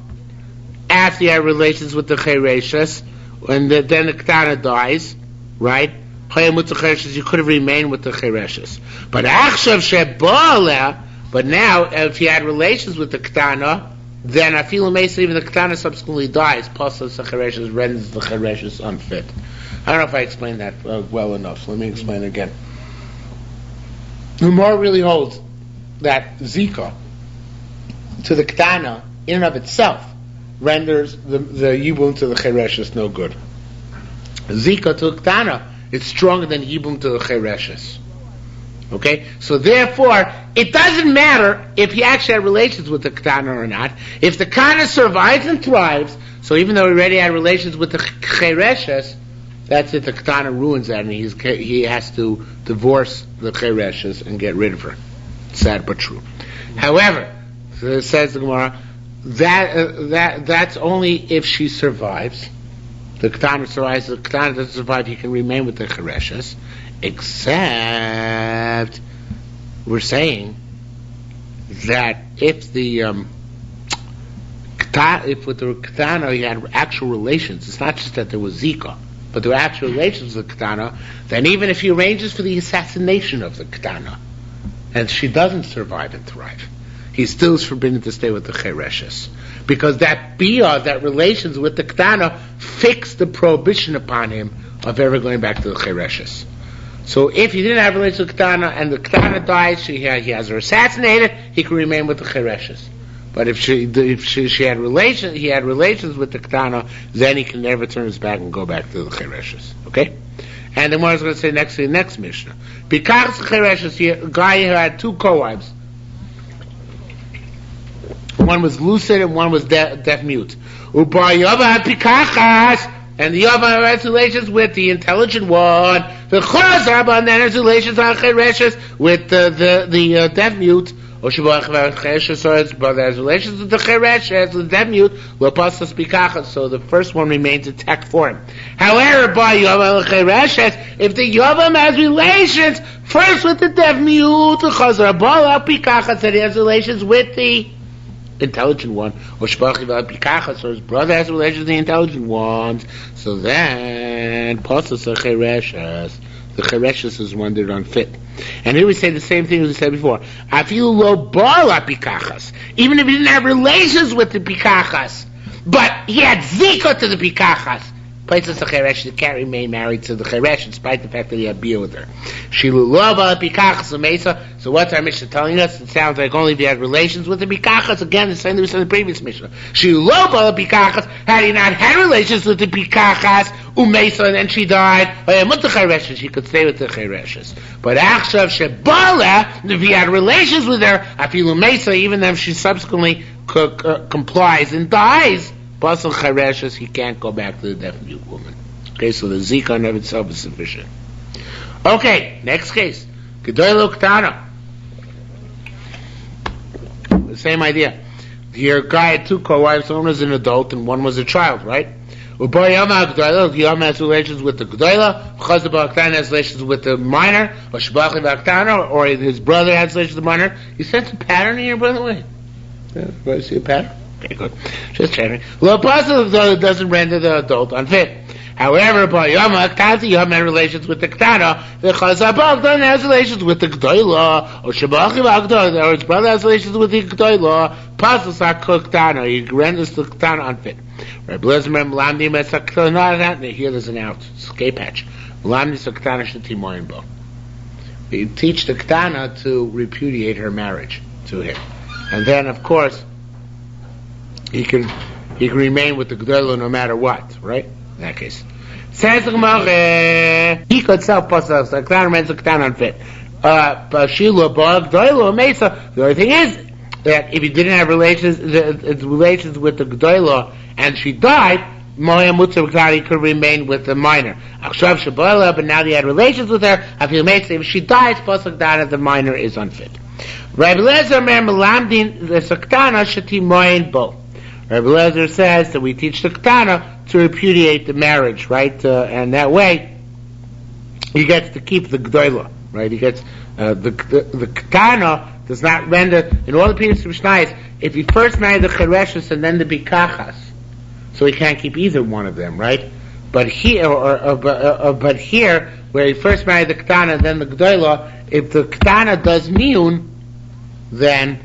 after you had relations with the Chereshes, and then the Ktana dies, right? You could have remained with the Chereshes. But now, if you had relations with the Ktana, then I feel amazing even the Ktana subsequently dies. Pasas the Chereshes renders the Chereshes unfit. I don't know if I explained that well enough, so let me explain it again. The Gemara really holds that Zika to the Ktana, in and of itself, renders the Yibum to the Chereshes no good. Zika to the Ktana, it's stronger than Yibum to the Chereshes. Okay? So therefore, it doesn't matter if he actually had relations with the Ktana or not. If the Ktana survives and thrives, so even though he already had relations with the Chereshes, that's it, the Ktana ruins that, and he has to divorce the Chereshes and get rid of her. Sad but true. However, says the Gemara, that's only if she survives. The Ktana survives, the Ktana doesn't survive, he can remain with the Chereshes, except we're saying that if with the Ktana he had actual relations, it's not just that there was Zika, but there were actual relations with the Ktana, then even if he arranges for the assassination of the Ktana, and she doesn't survive and thrive, he still is forbidden to stay with the Chereshes. Because that biyah, that relations with the Ktana, fixed the prohibition upon him of ever going back to the Chereshes. So if he didn't have relations with Ktana, and the Ktana dies, he has her assassinated, he can remain with the Chereshes. But if he had relations with the Ktana, then he can never turn his back and go back to the Chereshes. Okay? And the Gemara is going to say next to the next Mishnah. Because the Chereshes, a guy who had two co-wives, one was lucid and one was deaf mute. And the Yava has relations with the intelligent one. The Chazab, and then has relations on Chereshes with the deaf mute. Or his brother has relations with the Chereshes, with the deaf mute. So the first one remains intact for him. However, by Yavam Chereshes, if the Yavam has relations first with the deaf mute, the Chazab, that he has relations with the intelligent one, or his brother has relations with the intelligent ones. So then, the chereshes is one that are unfit. And here we say the same thing as we said before. Even if he didn't have relations with the pikachas, but he had zika to the pikachas, places the cheresh that can't remain married to the cheresh despite the fact that he had beer with her. So what's our Mishnah telling us? It sounds like only if he had relations with the pikachas. Again, the same thing we said in the previous Mishnah. Had he not had relations with the pikachas, umesa, and then she died, she could stay with the chereshes. But if he had relations with her, even if she subsequently complies and dies, Basal Chareshes, he can't go back to the deaf mute woman. Okay, so the Zika in of itself is sufficient. Okay, next case. Gedoylo Ktana. The same idea. Your guy had two co-wives, one was an adult and one was a child, right? Yom has relations with the Gedoyla, Chazabah Ktana has relations with the minor, or Shabach Ktana, or his brother has relations with the minor. You sense a pattern here, by the way? Yeah, see a pattern? Okay, good. Just checking. Lo Pasal doesn't render the adult unfit. However, Yom had relations with the Ktana, the Chazabah Ktana has relations with the Gedoyla, or Shabach Ktana, or his brother has relations with the Gedoyla, Pasal Ktana, he renders the Ktana unfit. Rabbi Lezer Melamdim es Ktana, here there's an out, escape hatch. Melamdim es Ktana shetimoyin bo. We teach the Ktana to repudiate her marriage to him. And then, of course, he can remain with the Gedoyla no matter what, right? In that case. Says the Gemara, he could self-possess, the Ktana remains the Ktana unfit. The only thing is, that if he didn't have relations with the Gedoyla, and she died, he could remain with the minor. But now he had relations with her, if she dies, the minor is unfit. Rabbi Lezer says that we teach the Ktana to repudiate the marriage, right? And that way, he gets to keep the Gedoyla, right? He gets the Ktana does not render in all the previous Mishnayos. If he first married the Chereshes and then the Bikachas, so he can't keep either one of them, right? But here, but here, where he first married the Ktana and then the Gedoyla, if the Ktana does miyun, then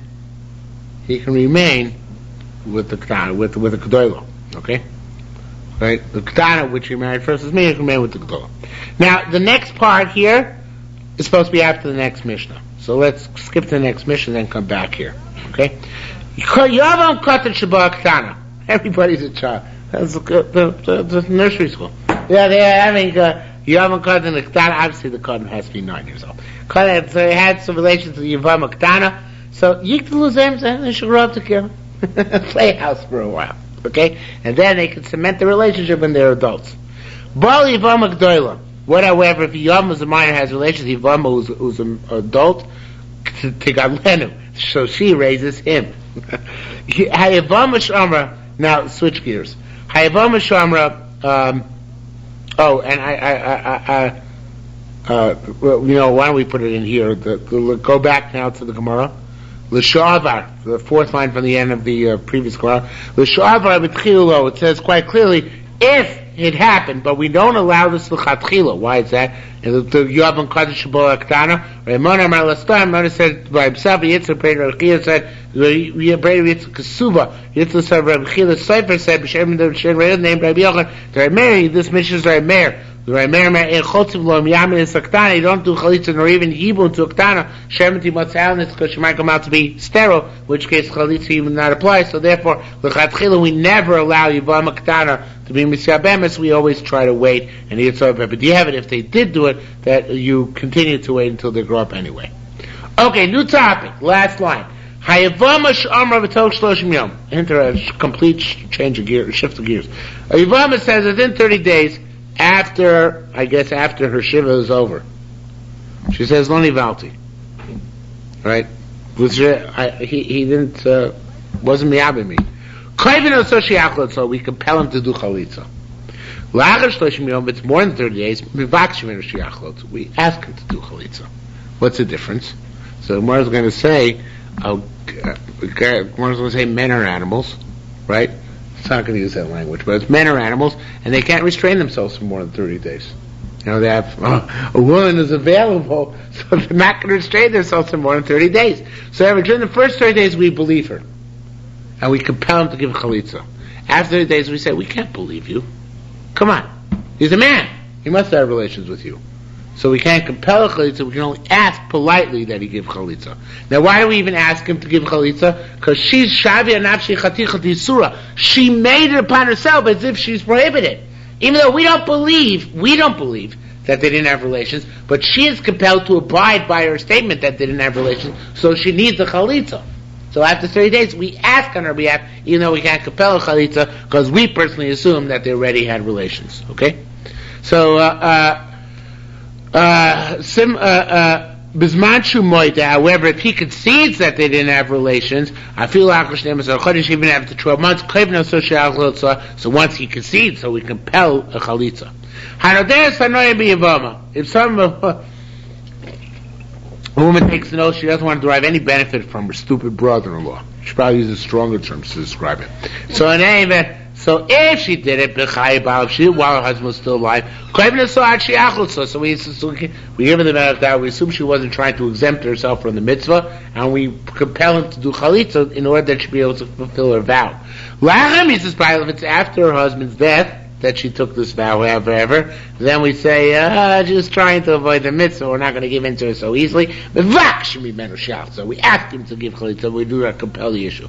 he can remain with the Ktana, with the Gedoyla, okay? Right? The Ktana, which he married first, is miyun, he can remain with the Gedoyla. Now, the next part here is supposed to be after the next Mishnah. So let's skip to the next Mishnah and then come back here, okay? Everybody's a child. That's the nursery school. Yeah, they're having Yavam Katan and Ktana. Obviously, the Katan has to be 9 years old. So he had some relations with Yavam Ktana. So Yikdaluzem and they should grow up together, play house for a while, okay? And then they can cement the relationship when they're adults. Bal Yavam Gdoila. What, however, if Yavam is a minor has relations with Yavam who's an adult, Tigalenu, so she raises him. Hayavam Shamra. Now switch gears. Hayavam Shamra. Why don't we put it in here? Go back now to the Gemara. L'shavar, the fourth line from the end of the previous Gemara. L'shavar b'tchilulo. It says quite clearly if it happened, but we don't allow this l'chatchila. Why is that? The Yavam Kadosh Shebol Aktana. Ramon Amar Lastam. Ramon said by himself. Yitzchak Breder Rechia said. Yitzchak Kasuba. Yitzchak said. Rabbi Chila Seifer said. B'Shem named Rabbi Yochanan. Rabbi Meir. This mission is Rabbi Meir. Rabbi Meir in Chotzim Lo Miyamin is Aktana. You don't do chalitza nor even yibun to Aktana. Shemati Matzalnitz because she might come out to be sterile. In which case chalitza even not apply. So therefore, l'chatchila we never allow Yavam Aktana to be misyabemis. We always try to wait and Yitzchak. But do you have it? If they did do it, that you continue to wait until they grow up anyway. Okay, new topic. Last line. Hayavama Shamra v'tok shloshim yom. Enter a complete change of gears, shift of gears. Hayavama says within 30 days after her shiva is over. She says lo nivalti. Right? Which he didn't wasn't miyabe me. So we compel him to do chalitza. If it's more than 30 days, we ask him to do chalitza. What's the difference? So the Gemara is going to say, we're going to say men are animals, right? It's not going to use that language, but it's men are animals, and they can't restrain themselves for more than 30 days. You know, they have, a woman is available, so they're not going to restrain themselves for more than 30 days. So during the first 30 days, we believe her, and we compel him to give chalitza. After 30 days, we say, we can't believe you. Come on. He's a man. He must have relations with you. So we can't compel a chalitza, we can only ask politely that he give chalitza. Now why do we even ask him to give chalitza? Because she's shavia nafshi chati surah. She made it upon herself as if she's prohibited. Even though we don't believe that they didn't have relations, but she is compelled to abide by her statement that they didn't have relations, so she needs a chalitza. So after 30 days, we ask on her behalf, even though we can't compel a chalitza, because we personally assume that they already had relations. Okay? So, however, if he concedes that they didn't have relations, I feel even after 12 months, so once he concedes, so we compel a chalitza. If some a woman takes an oath, she doesn't want to derive any benefit from her stupid brother-in-law. She probably uses stronger terms to describe it. So in any event, so if she did it, if she did while her husband was still alive, so we give her the benefit that we assume she wasn't trying to exempt herself from the mitzvah, and we compel him to do chalitza in order that she be able to fulfill her vow. If it's after her husband's death that she took this vow, however, then we say, just trying to avoid the mitzvah, we're not going to give in to her so easily. So we ask him to give chalitza, we do not compel the issue.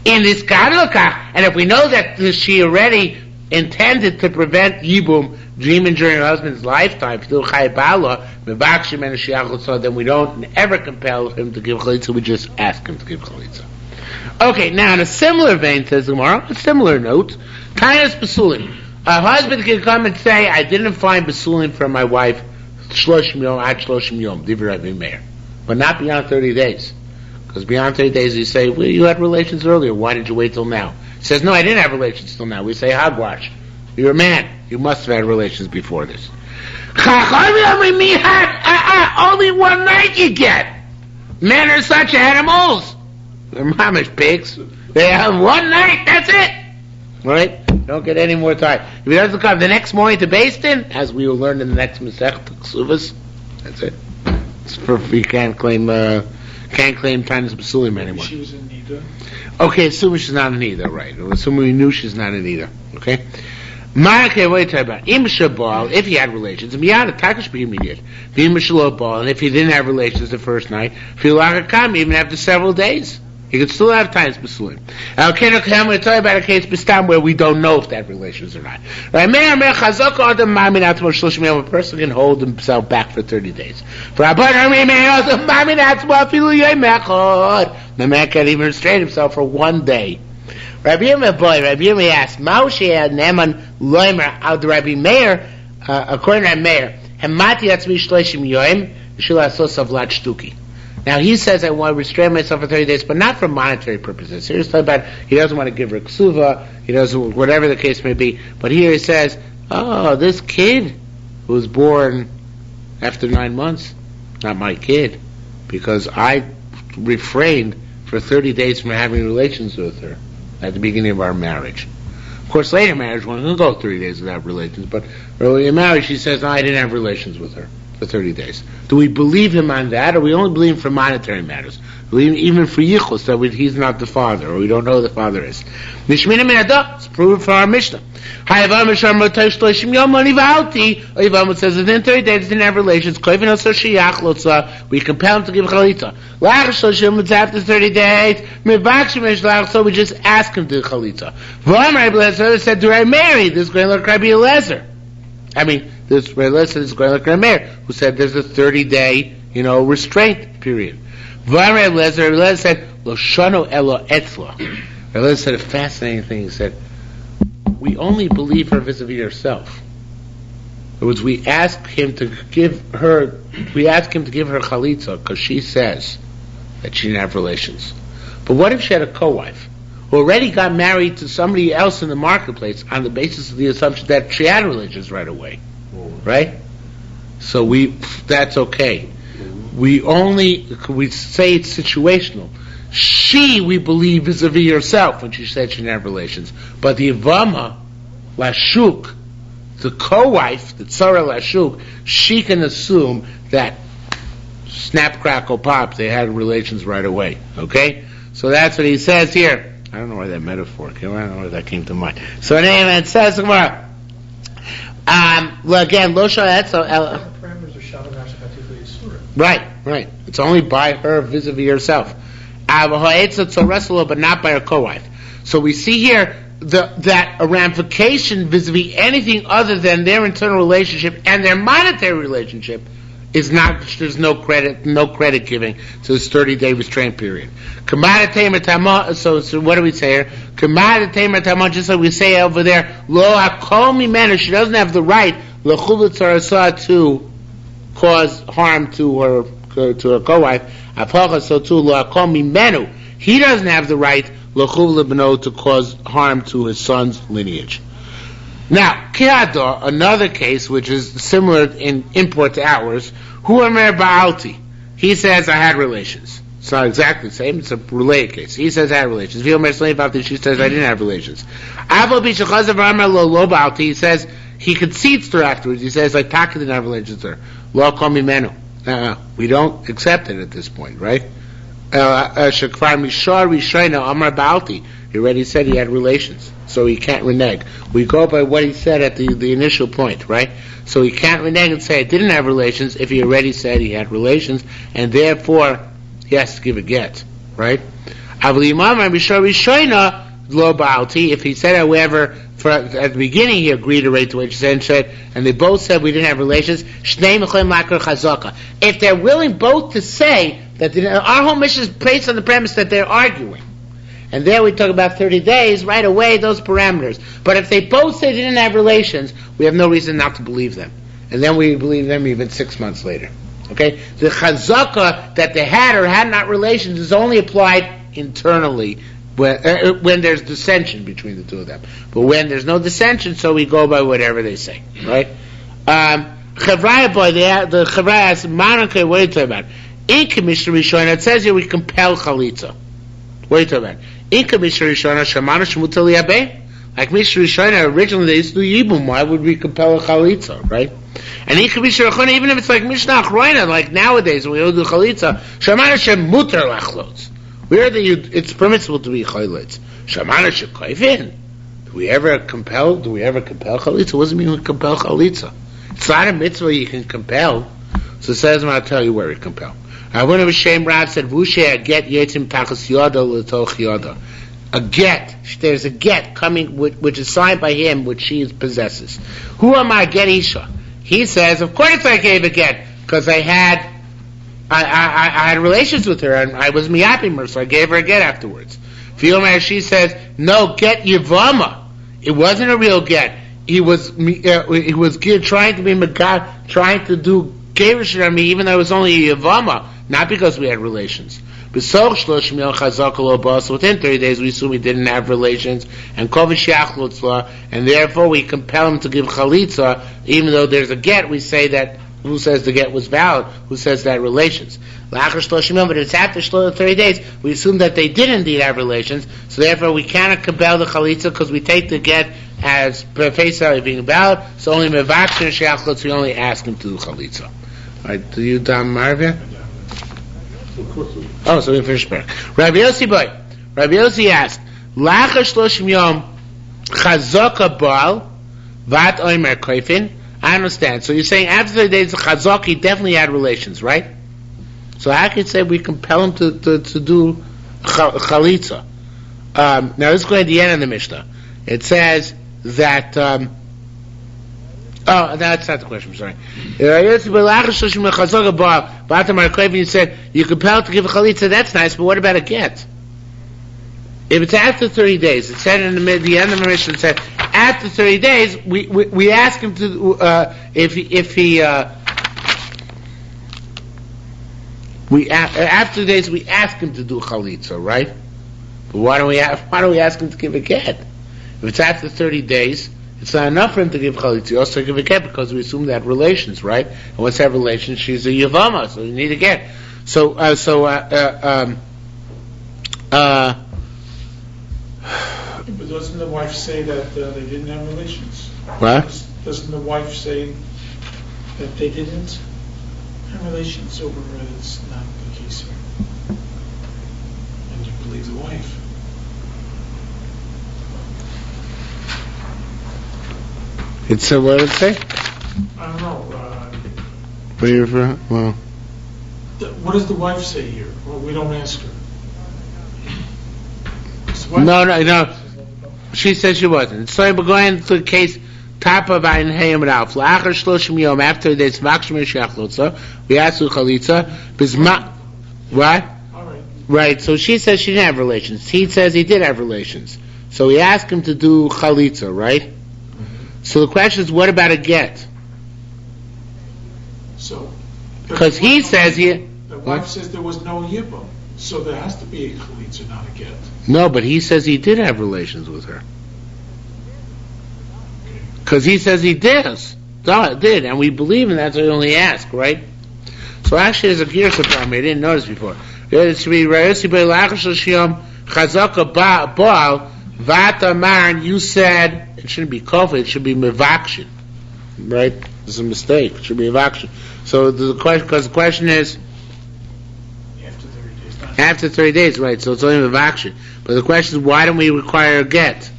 In this and if we know that she already intended to prevent yibum, dreaming during her husband's lifetime, then we don't ever compel him to give chalitza, we just ask him to give chalitza. Okay, now in a similar vein, says the Gemara, a similar note, Tainas Basulim. A husband can come and say, I didn't find Basulim from my wife, Shloshim Yom, Ad Shloshim Yom, Divrei Rabbi Meir. But not beyond 30 days. Because beyond 30 days, you say, well, you had relations earlier, why did you wait till now? He says, no, I didn't have relations till now. We say, hogwash. You're a man. You must have had relations before this. Only one night you get. Men are such animals. They're mamish pigs. They have one night, that's it. Right? Don't get any more time. If he doesn't come the next morning to Beis Din, as we will learn in the next Masechet Ksuvas, that's it. You can't claim Tainas Basulim anymore. She was in Nida. Okay, assuming she's not in Nida, right? Assuming we knew she's not in Nida. Okay? If he had relations, and if he didn't have relations the first night, even after several days, he could still have Tainas Basulim. I'm going to tell you about a case where we don't know if they have relations or not. A person can hold himself back for 30 days. The man can't even restrain himself for one day. Rabbi Yirmiyah asked, Rabbi Meir, according to Rabbi Meir, now he says, I want to restrain myself for 30 days, but not for monetary purposes. Here he's talking about, he doesn't want to give her ksuva, he doesn't, whatever the case may be. But here he says, this kid who was born after 9 months, not my kid, because I refrained for 30 days from having relations with her at the beginning of our marriage. Of course, later marriage, one can go 30 days without relations, but early in marriage, she says, no, I didn't have relations with her for 30 days. Do we believe him on that, or we only believe him for monetary matters? Even for yichus, that he's not the father, or we don't know who the father is. It's proven for our Mishnah. Yevamos says, within 30 days, didn't have relations. We compel him to give chalitza. After 30 days, so we just ask him to do chalitza. Said, do I marry this great like Rabbi Eliezer? This Eliezer is going like Rabbi Meir, who said there's a 30-day, restraint period. Rabbi Eliezer said, Lo shano elo etzla. Rabbi Eliezer said a fascinating thing. He said, we only believe her vis-a-vis herself. In other words, we ask him to give her chalitza because she says that she didn't have relations. But what if she had a co-wife who already got married to somebody else in the marketplace on the basis of the assumption that she had relations right away? Right? So that's okay. We say it's situational. she, we believe, vis-a-vis herself when she said she didn't have relations. But the Yevama, Lashuk, the co-wife, the Tzara Lashuk, she can assume that snap, crackle, pop, they had relations right away. Okay? So that's what he says here. I don't know why that metaphor came. I don't know why that came to mind. So anyway, it says, well, again, lo sha'etz. Right. It's only by her vis-a-vis herself. But not by her co-wife. So we see here that a ramification vis-a-vis anything other than their internal relationship and their monetary relationship is not, there's no credit giving to this 30-day restraint period. So what do we say here? Just like we say over there, lo hakol mimenu, she doesn't have the right to cause harm to her co-wife. So too, lo hakol mimenu, he doesn't have the right to cause harm to his son's lineage. Now, Kiada, another case which is similar in import to ours, Hu Amer Ba'alti. He says, I had relations. It's not exactly the same, it's a related case. He says, I had relations. She says, I didn't have relations. He says, he concedes to her afterwards. He says, like, Taka didn't have relations with her. Lo kol mimenu. We don't accept it at this point, right? He already said he had relations, so he can't renege. We go by what he said at the initial point, right? So he can't renege and say I didn't have relations if he already said he had relations, and therefore he has to give a get, right? If he said, however, at the beginning he agreed to rate to what she said, and they both said we didn't have relations, if they're willing both to say that our whole mission is based on the premise that they're arguing. And there we talk about 30 days, right away, those parameters. But if they both say they didn't have relations, we have no reason not to believe them. And then we believe them even 6 months later. Okay? The chazaka that they had or had not relations is only applied internally when there's dissension between the two of them. But when there's no dissension, so we go by whatever they say. Right? Chavraya boy, the Chavraya asks, Manake, what are you talking about? In Commissioner Rishon, it says here we compel chalitza. What are you talking about? In Commissioner Rishon, Shamana Shemutal Yabeh. Like Mishnah Rishon, originally they used to do yibum. Why would we compel a chalitza, right? And in Commissioner Rishon, even if it's like Mishnah Achroina, like nowadays when we don't do chalitza, Shamana Shemutar Lachlotz. Where it's permissible to be chalitza. Shamana Shekoivin. Do we ever compel chalitza? What does it mean we compel chalitza? It's not a mitzvah you can compel. So it says, I'll tell you where we compel. One of Hashem Rab said, "Vushe a get yetzim tachas yoda l'toch yoda." A get, there's a get coming, which is signed by him, which she possesses. Who am I get isha? He says, of course I gave a get because I had relations with her and I was miyapim her, so I gave her a get afterwards. Vilna, she says, no, get Yevama. It wasn't a real get. He was trying to be Megad, trying to do Gerush on me, even though it was only a Yevama, not because we had relations. Within 30 days we assume he didn't have relations, and therefore we compel him to give chalitza, even though there's a get, we say that, who says the get was valid, who says that relations. But it's after 30 days, we assume that they did indeed have relations, so therefore we cannot compel the chalitza, because we take the get as face value being valid, so only mevakshin and sheachlutz, we only ask him to do chalitza. Alright, do you, Dam Marvin? Oh, so we finished back. Rabbi Yossi asked, Lacha shloshim yom chazaka baal vat oimer koifin. I understand. So you're saying after 30 days of chazaka, he definitely had relations, right? So I could say we compel him to do chalitza. Now this is going to the end of the Mishnah. It says that that's not the question, I'm sorry. You said you compelled to give a chalitza, that's nice, but what about a get? If it's after 30 days, it said in the end of the Mishnah, it said, after 30 days, we ask him to, after days, we ask him to do chalitza, right? But why don't we ask him to give a get? If it's after 30 days, it's not enough for him to give chalitza. You also give a get because we assume they had relations, right? And once they have relations, she's a yevama, so you need a get. So But doesn't the wife say that they didn't have relations? What? Doesn't the wife say that they didn't have relations? So it's not the case here. And you believe the wife. It's what did it say? I don't know. What are you referring? Well, What does the wife say here? Well, we don't ask her. no. She says she wasn't. So we're going to the case top of Ein Hayim Ralph. La'achar shloshim yom, after this makshim shechlotza, we asked her chalitza. What? All right. Right. So she says she didn't have relations. He says he did have relations. So we asked him to do chalitza, right? Mm-hmm. So the question is, what about a get? So. Because he says the wife says there was no yibum, so there has to be a chalitza, not a get. No, but he says he did have relations with her. Because he says he did, and we believe him. That's what we only ask, right? So actually, there's a gear problem I didn't notice before. It should be Baal Vatamarn. You said it shouldn't be kofa. It should be mevakshin, right? It's a mistake. It should be mevakshin. So the question is after 30 days, right? So it's only mevakshin. But the question is, why don't we require a get?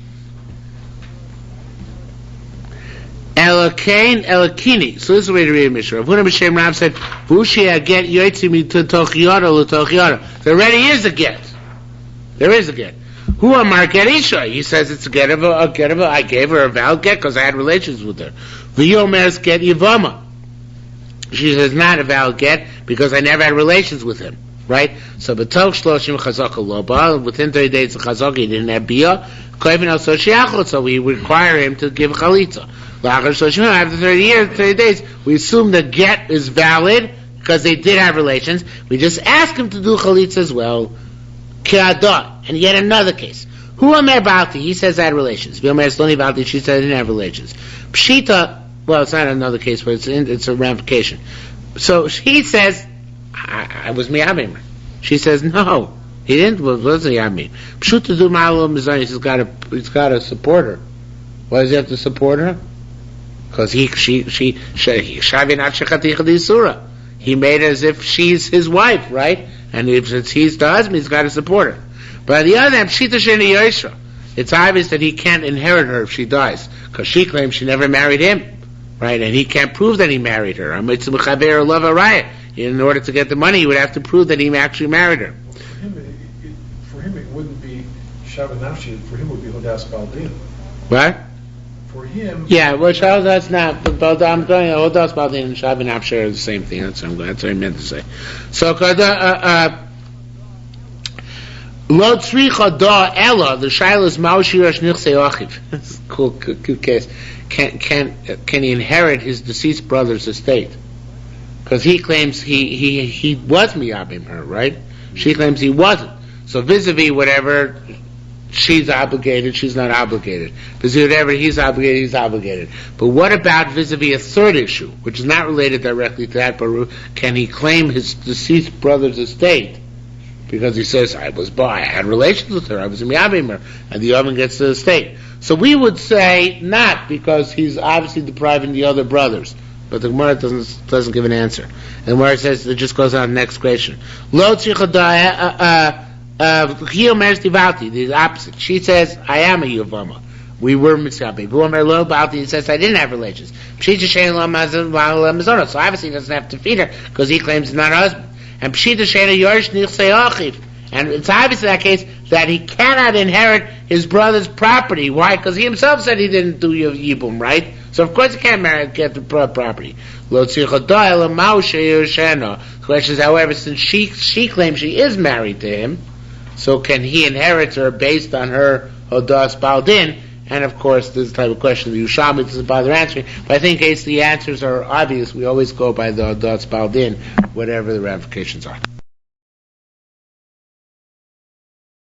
Elakini. So this is the way to read Mishnah. Avuna B'Shem Rav said, "Vushi a get yotzimi to tochiyada l'tochiyada." There already is a get. There is a get. Who amar get isha? He says it's a get of a. I gave her a valid get because I had relations with her. V'yomer's get yivama. She says not a valid get because I never had relations with him. Right? So b'toch shloshim chazaka loba. Within 30 days of chazaka he didn't have bia. Koivin al sochiachot. So we require him to give chalitza. After 30 days, we assume the get is valid because they did have relations. We just ask him to do chalitza as well. And yet another case. Who Amer Balti? He says I had relations. V'Omer Sloni Balti, she said I didn't have relations. Pshita, well, it's not another case, but it's a ramification. So he says, I was miyamim. She says, no, he didn't. Wasn't miyamim. Pshuta do ma'alam mizani. He's got to support her. Why does he have to support her? Because he made as if she's his wife, right? And if he's the husband, he's got to support her. But on the other hand, it's obvious that he can't inherit her if she dies, because she claims she never married him, right? And he can't prove that he married her. In order to get the money, he would have to prove that he actually married her. For him, it wouldn't be Shavanafshi. For him, it would be Hodas Baldin. What? For him, yeah, well, that's not. But I'm going. Hodas Baldin and Shavanafshi are the same thing. That's what I meant to say. So, Lo tzricha da ella, the shaila is ma'ushirash nichsei achiv. That's a cool case. Can he inherit his deceased brother's estate? Because he claims he was miyabim her, right? She claims he wasn't. So vis-a-vis whatever she's obligated, she's not obligated. Vis-a-vis whatever he's obligated. But what about vis-a-vis a third issue, which is not related directly to that, but can he claim his deceased brother's estate? Because he says, I had relations with her, I was miyabim her, and the Yavim gets to the estate. So we would say not, because he's obviously depriving the other brothers. But the Gemara doesn't give an answer. And the Gemara says, it just goes on to the next question. Lo the opposite. She says, I am a Yavama. We were mitzvah. Lo balti, he says, I didn't have relations. So obviously he doesn't have to feed her, because he claims he's not her husband. And Pshita Shena Yorish Nichsei Achiv. And it's obvious in that case that he cannot inherit his brother's property. Why? Because he himself said he didn't do Yibum, right? So of course he can't get the property. The question is, however, since she claims she is married to him, so can he inherit her based on her Hodas Baldin? And of course, this type of question the Yerushalmi doesn't bother answering. But I think in case the answers are obvious, we always go by the Hodas Baldin, whatever the ramifications are.